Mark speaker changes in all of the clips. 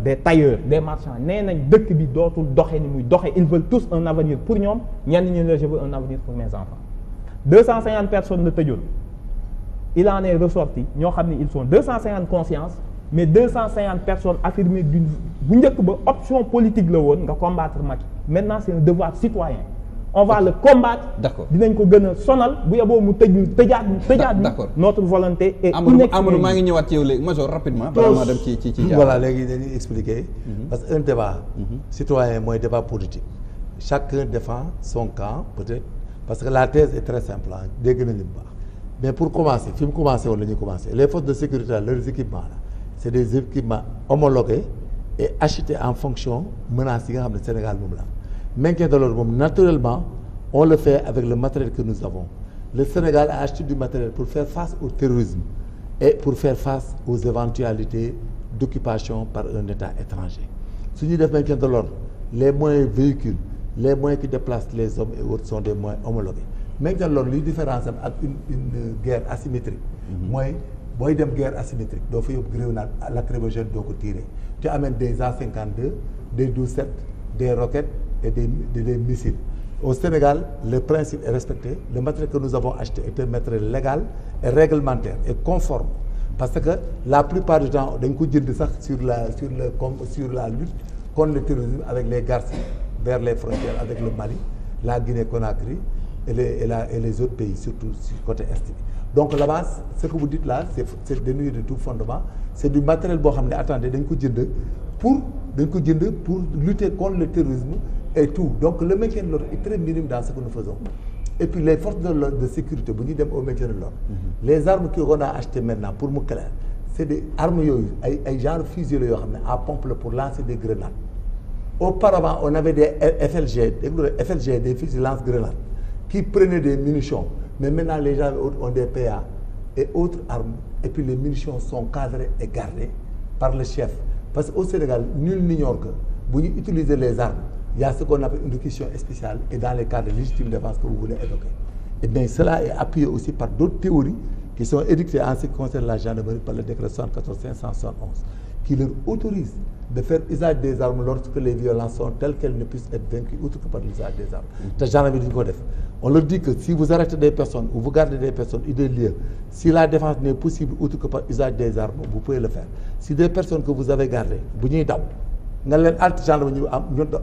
Speaker 1: des tailleurs des marchands nee nañ dëkk bi dootul doxe ni muy doxe ils veulent tous un avenir pour ñoom ñenn ñi ne je veux un avenir pour mes enfants 250 personnes la tëjoon il en est ressorti ñoo xam ne ils sont 250 consciences mais 250 personnes affirmées bu njëkk ba option politique la woon nga combattre Macky maintenant c'est un devoir citoyen on va le combattre.
Speaker 2: D'accord.
Speaker 1: Dinañ ko gën a sonal bu yeboo mu tëjaat
Speaker 2: d'accord.
Speaker 1: Notre volonté est
Speaker 2: Amadou maa ngi ñëwaat ci yow léegi major rapidement balaa maa dem ci
Speaker 3: voilà léegi dañuy expliquer parce que un débat citoyen mooy débat politique chacun défend son camp peut-être parce que la thèse est très simple dégg nañu bu baax mais pour commencer fi mu commencé woon la ñuy commencer les forces de sécurité leurs équipements là c'est des équipements homologués et achetés en fonction menaces yi nga xam ne Sénégal moom la maintien de l'ordre moom naturellement on le fait avec le matériel que nous avons le Sénégal a acheté du matériel pour faire face au terrorisme et pour faire face aux éventualités d'occupation par un État étranger su ñuy def maintien de l'ordre les moyens véhicules les moyens qui déplacent les hommes et autres sont des moyens homologués maintien de l'ordre liy différence am ak une guerre asymétrique mooy booy dem guerre asymétrique doo fa yóbbu grenade lacrymogène doo ko tirer tu amènes des A52 des 12-7 des roquettes et des missiles au Sénégal le principe est respecté le matériel que nous avons acheté est un matériel légal et réglementaire et conforme parce que la plupart du temps dañ ko jënd sax sur la lutte contre le terrorisme avec les garçons vers les frontières avec le Mali la Guinée-Conakry et les autres pays surtout sur côté est bi donc là-bas ce que vous dites là c'est dénué de tout fondement c'est du matériel boo xam ne attendez dañ ko jënd pour lutter contre le terrorisme et tout donc le maintien de l'ordre est très minime dans ce que nous faisons et puis les forces de sécurité bu ñuy dem au maintien de l'ordre les armes qu'on a achetées maintenant pour mu clair c'est des armes yooyu ay genre fusil la yoo xam ne à pompe la pour lancer des grenades auparavant on avait des FLG des fusils lance-grenades qui prenaient des munitions mais maintenant les gens ont des PA et autres armes et puis les munitions sont cadrées et gardées par le chef parce qu'au Sénégal nul n'ignore que bu ñu utiliser les armes il y a ce qu'on appelle une réquisition spéciale et dans les cas de légitime défense que vous voulez évoquer et bien cela est appuyé aussi par d'autres théories qui sont édictées en ce qui concerne la gendarmerie par le décret 74/571 qui leur autorise de faire usage des armes lorsque les violences sont telles qu'elles ne puissent être vaincues outre que par l'usage des armes te gendarmerie duñu ko def on leur dit que si vous arrêtez des personnes ou vous gardez des personnes ou des lieux si la défense n'est possible outre que par usage des armes vous pouvez le faire si des personnes que vous avez gardées bu ñuy daw nga leen alt gendarmerie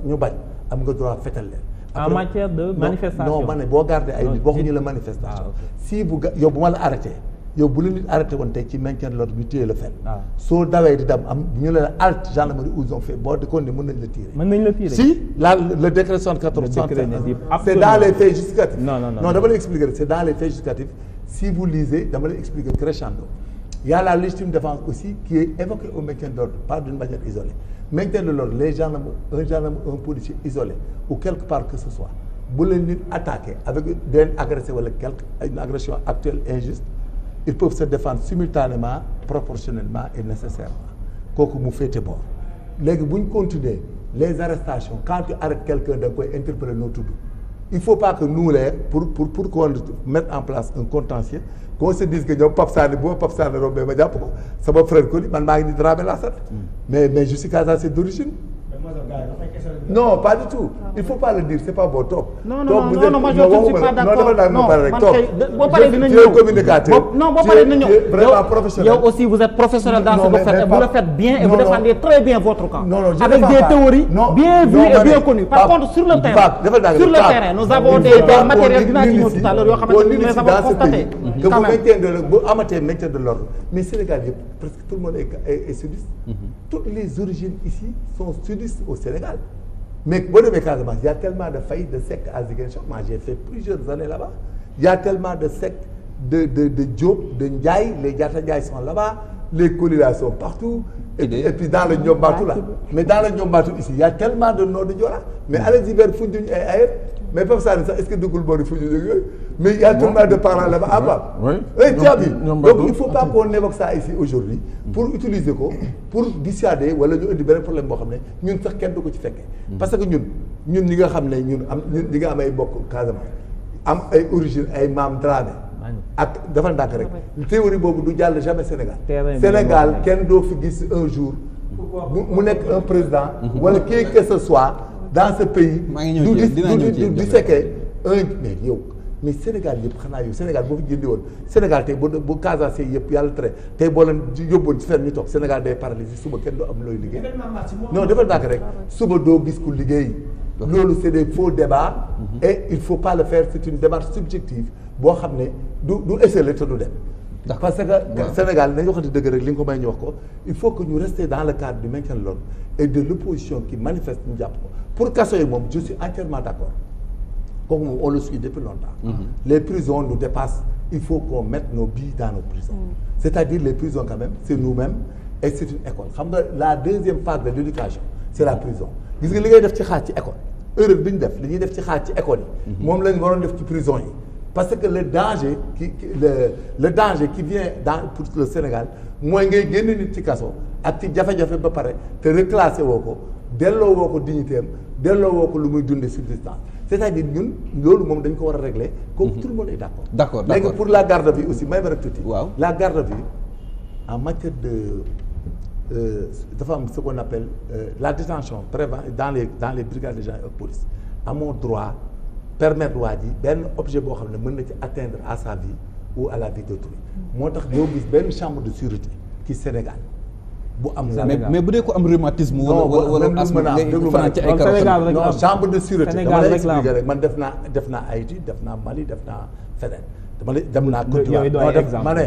Speaker 3: ñu bañ am nga droit fetal leen
Speaker 1: en matière de manifestation
Speaker 3: non ma ne boo gardé ay nit waxuñu la manifestation si bu yow bu ma la arrêté yow bu la nit arrêté woon tey ci maintien de l'ordre ñu téye la fen soo dawee di dem am ñu la alt gendarmerie où ils ont fait boo de kon ne mën nañ la tirer si le décret 74 c'est dans les faits justificatifs non dama lay expliquer c'est dans les faits justificatifs si vous lisez dama lay expliquer crescendo il y a la légitime défense aussi qui est évoquée au maintien de l'ordre pas d'une manière isolée maintien de l'ordre les gendarmes un policier isolé ou quelque part que ce soit bu leen nit attaqué avec den agressé wala une agression actuelle injuste ils peuvent se défendre simultanément proportionnellement et nécessairement kooku mu féete boor léegi bu ñu continuer les arrestations quand tu arrêtes quelqu'un da nga koy interpeller noo tudd il faut pas que nous les pour qu'on mette en place un contentieux qu'on se dise que ñoom Pape Sané bu ma Pape Sané rombee ma jàpp ko sama frère Coly man maa ngi ni Dramé laa sant mais je suis Casa c'est d'origine non pas du tout il faut pas le dire c'est pas bon toog.
Speaker 1: non moi je ne suis pas d'accord non man kay boo paree dina ñëw non boo paree dina ñëw
Speaker 3: vraiment professionnel
Speaker 1: yow aussi vous êtes professionnel dans ce que vous faites et vous le faites bien et vous défendez très bien votre camp.
Speaker 3: non
Speaker 1: avec des théories bien vues et bien connues par contre sur le terrain nous avons des matériels dinaa ci ñëw tout à l'heure yoo xamante ni nous les avons constaté
Speaker 3: que bu maintien de bu amatee maintien de l'ordre mais Sénégal yëpp presque tout le monde est sudiste toutes les origines ici sont sudistes au Sénégal mais boo demee Casamance il y a tellement de failles de sectes à Ziguinchor moi j'ai fait plusieurs années là-bas il y a tellement de sectes de Diop de Ndiaye les Diatta Ndiaye sont là-bas les Coly là sont partout et puis dans le Niombatou là mais dans le Niombatou ici il y a tellement de noms de Diola mais allez-y vers Foundiougne et ailleurs mais Pape Sané sax est-ce que duggul boori Foundiougne yooyu mais il y a tellement de parents là-bas à part tu as vu donc il faut pas qu'on évoque ça ici aujourd'hui pour utiliser ko pour dissuader wala ñu indi beneen problème boo xam ne ñun sax kenn du ko ci fekkee parce que ñun ñi nga xam ne ñun ñi nga am ay bokk Casamance am ay origine ay maam Dramé ak dafa ndànk rek théorie boobu du jàll jamais Sénégal kenn doo fi gis un jour mu nekk un président wala qui que ce soit dans ce pays du fekkee mais yow mais Sénégal yëpp xanaa yow Sénégal boo fi jëndi woon Sénégal tey bu Casamance yëpp yàlla tere tey boo leen yóbboon ci fenn ñu toog Sénégal day paralysé suba kenn doo am looy liggéey non defal naa ko rek suba doo gis ku liggéey loolu c'est des faux débats et il faut pas le faire c'est une démarche subjective boo xam ne du essayer te du dem parce que Sénégal nañu waxati dëgg rek li nga ko may ñu wax ko il faut que ñu rester dans le cadre du maintien de l'ordre et de l'opposition qui manifeste ñu jàpp ko pour kaso yi moom je suis entièrement d'accord kooku moom on le suit depuis longtemps les prisons nous dépassent il faut qu'on mette nos billes dans nos prisons c'est-à-dire les prisons quand même c'est nous-mêmes et c'est une école xam nga la deuxième phase de l'éducation c'est la prison gis nga li ngay def ci xaaj ci école erreur bi ñu def li ñuy def ci xaaj ci école yi moom lañ waroon def ci prison yi parce que le danger le danger qui vient pour le Sénégal mooy ngay génn nit ci kaso ak ci jafe-jafe ba pare te reclassé woo ko delloo woo ko dignité am delloo woo ko lu muy dundee subsistance c'est-à-dire ñun loolu moom dañ ko war a régler comme tout le monde est d'accord léegi pour la garde à vue aussi may ma rek tuuti la garde à vue en matière de dafa am ce qu'on appelle la détention dans les brigades de gendarmerie et police amoo droit permettre waa ji benn objet boo xam ne mën na ci atteindre à sa vie ou à la vie d'autrui moo tax doo gis benn chambre de sûreté ci Sénégal bu am
Speaker 2: mais bu dee ko am rhumatisme wala asthme ngay fanaan ci ay
Speaker 3: Sénégal non chambre de sûreté dama lay expliquer rek man def naa Haïti def naa Mali def naa feneen dem naa Côte d'Ivoire ma ne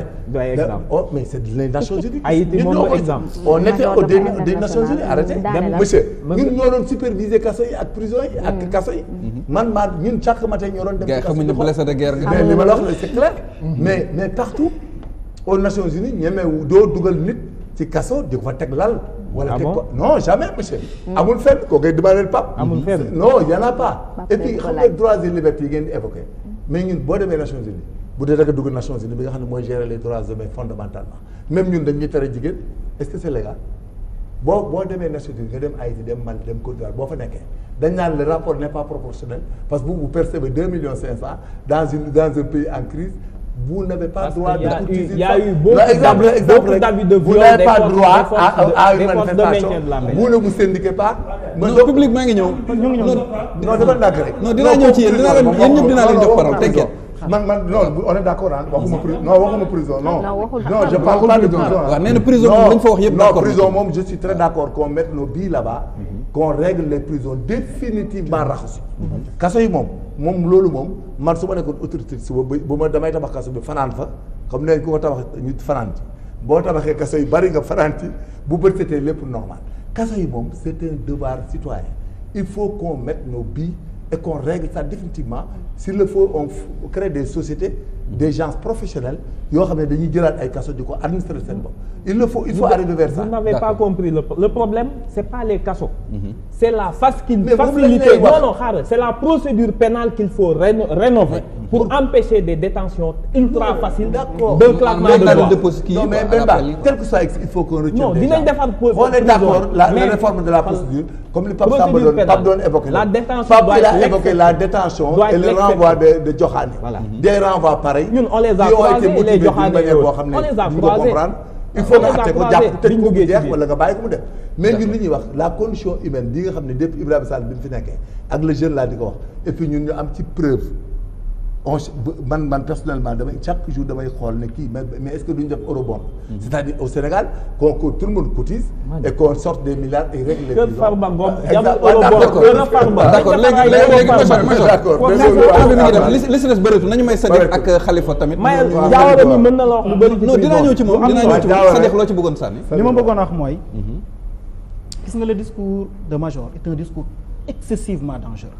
Speaker 3: oh mais c'est les Nations Unies
Speaker 1: Haïti moom exemple
Speaker 3: on était des Nations Unies arrêté monsieur ñun ñoo doon superviser kaso yi ak prison yi ak kaso yi man maa ñun chaque matin ñoo doon dem
Speaker 2: kaso xamuñu blessé de guerre
Speaker 3: mais li ma la wax la c'est clair mais partout aux Nations Unies ñemewu doo dugal nit ci kaso di ko fa teg lal wala teg ko non jamais monsieur amul fenn koo koy demandé Pape
Speaker 1: amul fenn
Speaker 3: non y en a pas et puis xam nga droits et libertés yi ngeen di évoqué mais ñun boo demee Nations Unies bu dee danga dugg Nations Unies bi nga xam ne mooy gérer les droits humains fondamentalement même ñun dañuy tere jigéen est-ce que c'est légal boo demee Nations Unies nga dem Haïti dem Mali dem Côte d'Ivoire boo fa nekkee dañ naan le rapport n'est pas proportionnel parce que vous percevez 2,5 millions dans un pays en crise vous n'avez pas droit de courtiser.
Speaker 1: Il y a eu beaucoup d'abus de viol.
Speaker 3: Vous n'avez pas droit à une manifestation. Vous ne vous syndiquez pas.
Speaker 2: non public maa ngi ñëw.
Speaker 3: non dama dàgg rek.
Speaker 2: non dinaa ñëw ci yéen yéen ñëpp dinaa leen jox parole t'inquiète.
Speaker 3: man non on est d'accord ah waxuma prison non je parle pas de prison.
Speaker 2: waaw nee na prison moom lañ fa wax yëpp d'accord.
Speaker 3: non prison moom je suis très d'accord qu'on mette nos billes là-bas. qu'on règle les prisons définitivement raxasu. kaso yi moom loolu moom man su ma nekkoon autorité suba bu ma damay tabax kaso bi fanaan fa comme ne ku ko tabax ñu fanaan ci boo tabaxee kaso yi bari nga fanaan ci bu bët setee lépp normal kaso yi moom c'est un devoir citoyen il faut qu'on mette nos billes et qu'on règle ça définitivement s'il le faut on crée des sociétés des gens professionnels yoo xam ne dañuy jëlaat ay kaso di ko administrer seen bopp il faut arriver vers ça.
Speaker 1: Vous n'avez pas compris le problème c'est pas les cassos. C'est la facilité non xaaral c'est la procédure pénale qu'il faut rénover pour empêcher des détentions ultra faciles d'un claquement de doigts.
Speaker 3: Non mais même pas quel que soit il faut qu'on retienne.
Speaker 1: Non dinañ defar
Speaker 3: on est d'accord la réforme de la procédure comme li Pape Samba doon évoqué
Speaker 1: la détention
Speaker 3: Pape il a évoqué la détention et le renvoi de Diokhane. Voilà des renvois pareils.
Speaker 1: ñun on les a croisés et les Diokhane
Speaker 3: on les a croisés. il faut nga àtte ko jàpp tëj ko mu jeex wala nga bàyyi ko mu def mais ñun li ñuy wax la condition humaine bi nga xam ne depuis Ibrahima Sall bi mu fi nekkee ak le jeune laa di ko wax et puis ñun ñu am ci preuve man personnellement chaque jour damay xool ne kii mais est-ce que duñu def eurobond c'est-à-dire au Sénégal qu'on tout le monde cotise et qu'on sorte des milliards et règle les prisons.
Speaker 2: d'accord léegi li si des bëreetu nañu may Sadikh ak Khalifa tamit.
Speaker 1: Diawara mi mën na la wax lu bëri.
Speaker 2: non dinaa ñëw ci moom Sadikh loo ci bëggoon sànni.
Speaker 4: li ma bëggoon wax mooy. gis nga le discours de Major est un discours excessivement dangereux.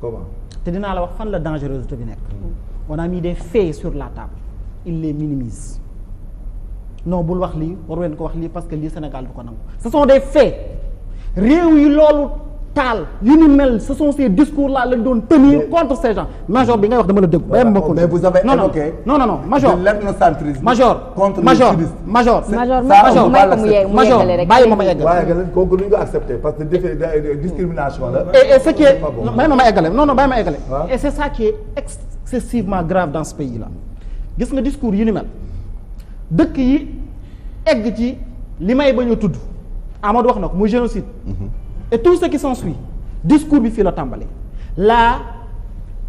Speaker 3: Comment
Speaker 4: te dinaa la wax fan la dangerosité bi nekk. on a mis des faits sur la table il les minimise non bul wax lii war ngeen ko wax lii parce que lii Sénégal du ko nangu ce sont des faits réew yi loolu taal yu ni mel ce sont ces discours là lañ doon tenir contre ces gens Major bi ngay wax dama la dégg.
Speaker 3: mais vous avez évoqué
Speaker 4: non Major
Speaker 3: l'ethnocentrisme
Speaker 4: Major bàyyi ma yeggale.
Speaker 3: waaye kooku lu ñu ko accepté parce que discrimination la.
Speaker 4: et ce qui est bàyyi ma eggale non bàyyi ma eggale. et c'est ça qui est excessivement grave dans ce pays là gis nga discours yu ni mel dëkk yi egg ci li may bañ a tudd Amadou wax na ko muy génocide. Et tout ce qui s'ensuit discours bi fii la tàmbali la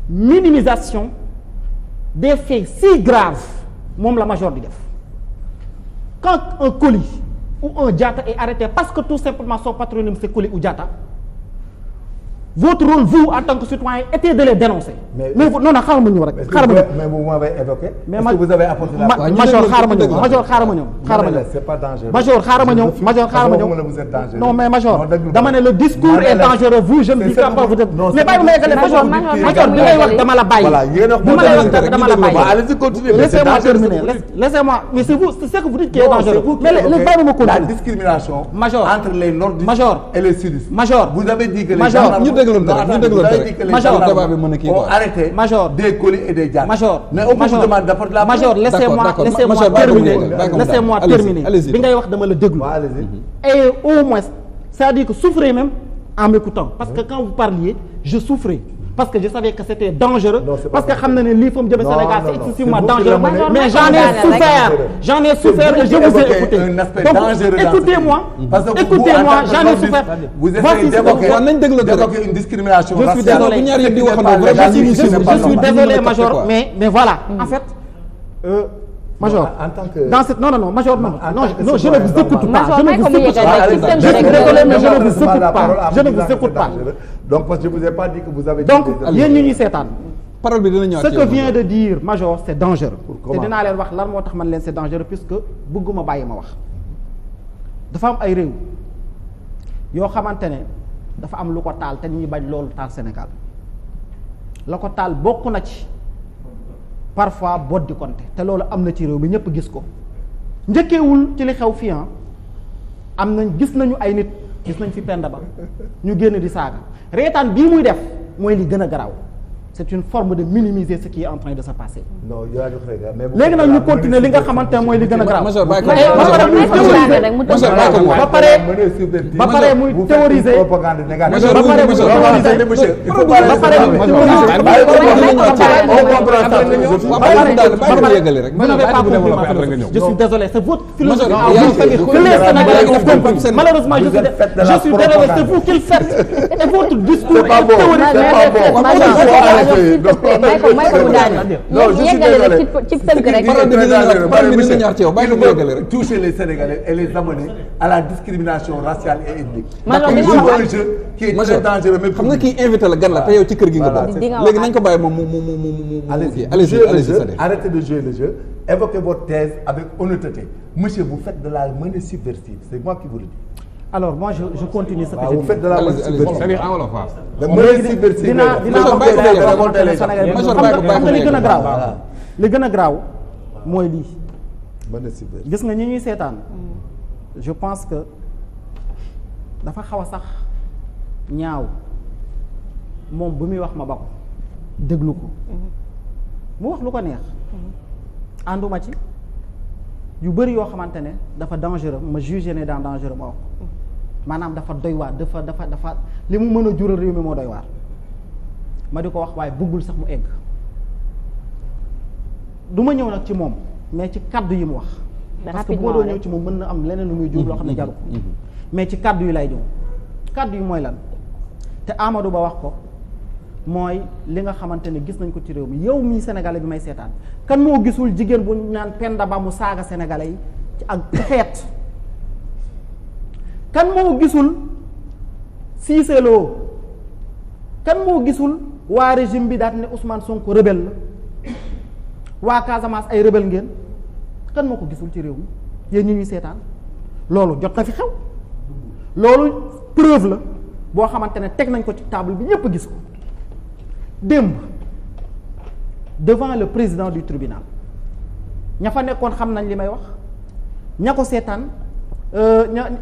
Speaker 4: minimisation des faits si graves moom la major di def quand un colis ou un Diatta est arrêté parce que tout simplement son patronyme c'est Coly ou Diatta votre rôle vous en tant que citoyen était de les dénoncer. mais non xaaral ma ñëw rek. xaaral ma ñëw
Speaker 3: mais vous m'avez évoqué.
Speaker 4: mais
Speaker 3: est-ce que vous avez apporté la
Speaker 4: major xaaral ma ñëw major xaaral ma ñëw.
Speaker 3: c'est pas dangereux.
Speaker 4: major xaaral ma ñëw major xaaral ma ñëw.
Speaker 3: vous êtes dangereux.
Speaker 4: non mais major dama ne le discours est dangereux vous je ne dis pas vous êtes. mais bàyyi ma yeggale major major bi ngay wax dama la bàyyi.
Speaker 3: voilà yéen a
Speaker 4: bi ma lay wax dama la bàyyi.
Speaker 3: allez-y continuez.
Speaker 4: laissez-moi terminer laissez-moi mais c'est vous c'est ce que vous dites qui est dangereux. mais le bàyyi ma continuer.
Speaker 3: la discrimination.
Speaker 4: major
Speaker 3: entre les nordistes et les sudistes.
Speaker 4: major
Speaker 3: vous avez dit que les
Speaker 4: major
Speaker 3: gendarmes.
Speaker 2: ñu dégloon rek
Speaker 4: major
Speaker 2: débat bi mën a kii
Speaker 3: ont
Speaker 2: quoi.
Speaker 3: arrêté
Speaker 4: major
Speaker 3: des Coly et des Diatta.
Speaker 4: major
Speaker 3: mais on vous demande d'apporter la
Speaker 4: major laissez-moi terminer bi ngay wax dama la déglu. et au moins c'est-à-dire que souffrez même en m'écoutant parce que quand vous parliez je souffrais parce que je savais que c'était dangereux parce que xam na ne lii fa mu jëme Sénégal c'est excessivement dangereux mais j'en ai souffert et je vous ai écouté donc écoutez-moi j'en ai souffert
Speaker 3: vous essayez d'évoquer une discrimination
Speaker 4: je suis désolé je suis désolé major mais voilà en fait major
Speaker 3: en tant que
Speaker 4: dans cette non major non je ne vous écoute pas
Speaker 5: Major,
Speaker 4: je ne vous écoute pas je suis désolé mais je ne vous écoute pas
Speaker 3: donc parce que je vous ai pas dit que vous avez
Speaker 4: donc yéen ñu ñuy seetaan
Speaker 2: parole bi dina ñëwaat
Speaker 4: ce que vient de dire major c'est dangereux te
Speaker 3: comment
Speaker 4: dinaa leen wax lan moo tax man leen c'est dangereux puisque bëgguma bàyyi ma wax dafa am ay réew yoo xamante ne dafa am lu ko taal te ñuy bañ loolu taal Sénégal la ko taal bokk na ci parfois bot di compter te loolu am na ci réew mi ñëpp gis ko njëkkeewul ci li xew fii am nañ gis nañu ay nit gis nañ fi Penda Ba ñu génn di saaga reetaan bii muy def mooy li gën a garaaw c'est une forme de minimiser ce qui est en train de se passer.
Speaker 3: non
Speaker 4: léegi nag ñu continuer li nga xamante ne mooy li gën a garaaw.
Speaker 2: major bàyyi ko
Speaker 4: ba pare muy théoriser je suis désolé c'est votre philosophie malheureusement je suis désolé c'est vous qui le faites et votre discours
Speaker 5: s'il te plaît may ko mu daane yeggale ci tënk rek
Speaker 3: toucher les Sénégalais et les amener à la discrimination raciale et ethnique.
Speaker 2: un jeu qui est très dangereux même xam nga kii invité la gan la te yow ci kër gi nga bokk léegi nañ ko bàyyi moom mu allez-y
Speaker 3: arrêtez de jouer le jeu évoquez votre thèse avec honnêteté monsieur vous faites de la monnaie subversive c'est moi qui vous le dis.
Speaker 4: Alors moi je continue ce que je dis.
Speaker 3: Vous faites de la monnaie subversive.
Speaker 2: c'est-à-dire en wolof
Speaker 4: dinaa li gën a garaaw li gën a garaaw mooy lii gis nga ñi ñuy seetaan je pense que dafa xaw a sax ñaaw moom bu muy wax ma ba ko déglu ko mu wax lu ko neex ànduma ci yu bëri yoo xamante ne dafa dangereux ma jugé ne dans dangereux ma wax ko maanaam dafa doy waar dafa li mu mën a jural réew mi moo doy waar ma di ko wax waaye bëggul sax mu egg du ma ñëw nag ci moom mais ci kaddu yi mu wax parce que boo doon ñëw ci moom mën na am leneen lu muy jur loo xam ne jaru ko mais ci kaddu yi lay ñëw kaddu yi mooy lan te Amadou Ba wax ko mooy li nga xamante ne gis nañ ko ci réew mi yow mii sénégalais bi may seetaan kan moo gisul jigéen bu naan Penda Ba mu saaga sénégalais yi ci ak xeet kan moo gisul Cissé Lo kan moo gisul waa régime bi daal ne Ousmane Sonko rebelle la waa Casamance ay rebelle ngeen kan moo ko gisul ci réew mi yéen ñi ñuy seetaan loolu jot na fi xew loolu preuve la boo xamante ne teg nañ ko ci table bi ñépp gis ko démb devant le président du tribunal ña fa nekkoon xam nañ li may wax ña ko seetaan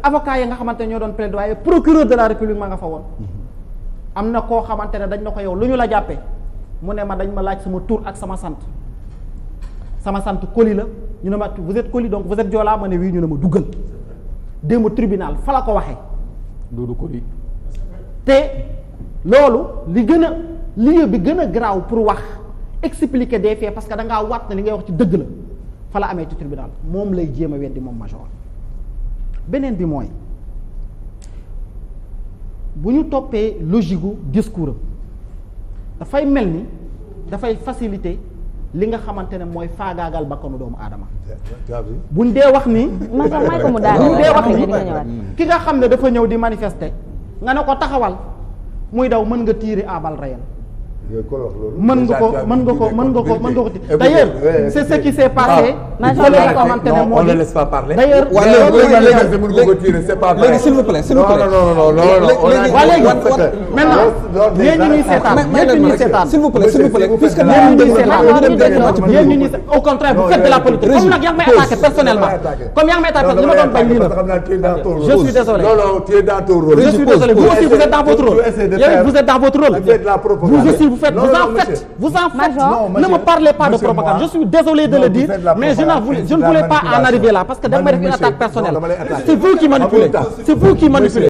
Speaker 4: avocat yi nga xamante ne ñoo doon plaidoyer procureur de la république ma nga fa woon am na koo xamante ne dañ na ko yow lu ñu la jàppee mu ne ma dañ ma laaj sama tur ak sama sant Coly la ñu ne ma vous êtes Coly donc vous êtes Joola ma ne wii ñu ne ma duggal démb tribunal fa la ko waxee
Speaker 2: Doudou Coly
Speaker 4: te loolu li gën a lieu bi gën a garaaw pour wax expliquer des faits parce que da ngaa waat na li ngay wax ci dëgg la fa la amee ci tribunal moom lay jéem a weddi moom major beneen bi mooy bu ñu toppee logique gu discours am dafay mel ni dafay faciliter li nga xamante ne mooy faagaagal bakkanu doomu aadama. buñ dee wax ni.
Speaker 5: may ko mu daal
Speaker 4: buñ dee wax ni ki nga xam ne dafa ñëw di manifester nga ne ko taxawal muy daw mën nga tirer à balles réelles. mën nga ko d'ailleurs c'est ce qui s'est passé.
Speaker 3: on ne laisse pas parler.
Speaker 4: d'ailleurs
Speaker 2: léegi s'il vous plaît s'il vous plaît.
Speaker 4: maintenant yéen ñi ñuy seetaan yéen ñi ñuy seetaan
Speaker 2: s'il vous plaît puisque
Speaker 4: yéen ñi ñuy seetaan yéen ñi ñuy au contraire vous faites de la politique comme nag yaa ngi may attaqué personnellement comme yaa ngi may attaqué li ma doon bañ lii la je suis désolé
Speaker 3: non tu es dans ton rôle.
Speaker 4: je suis désolé vous aussi vous êtes dans votre rôle vous êtes dans votre rôle vous aussi vous en faites ne me parlez pas de propagande je suis désolé de le dire mais je ne voulais pas en arriver là parce que dama def une attaque personnelle c'est vous qui manipulez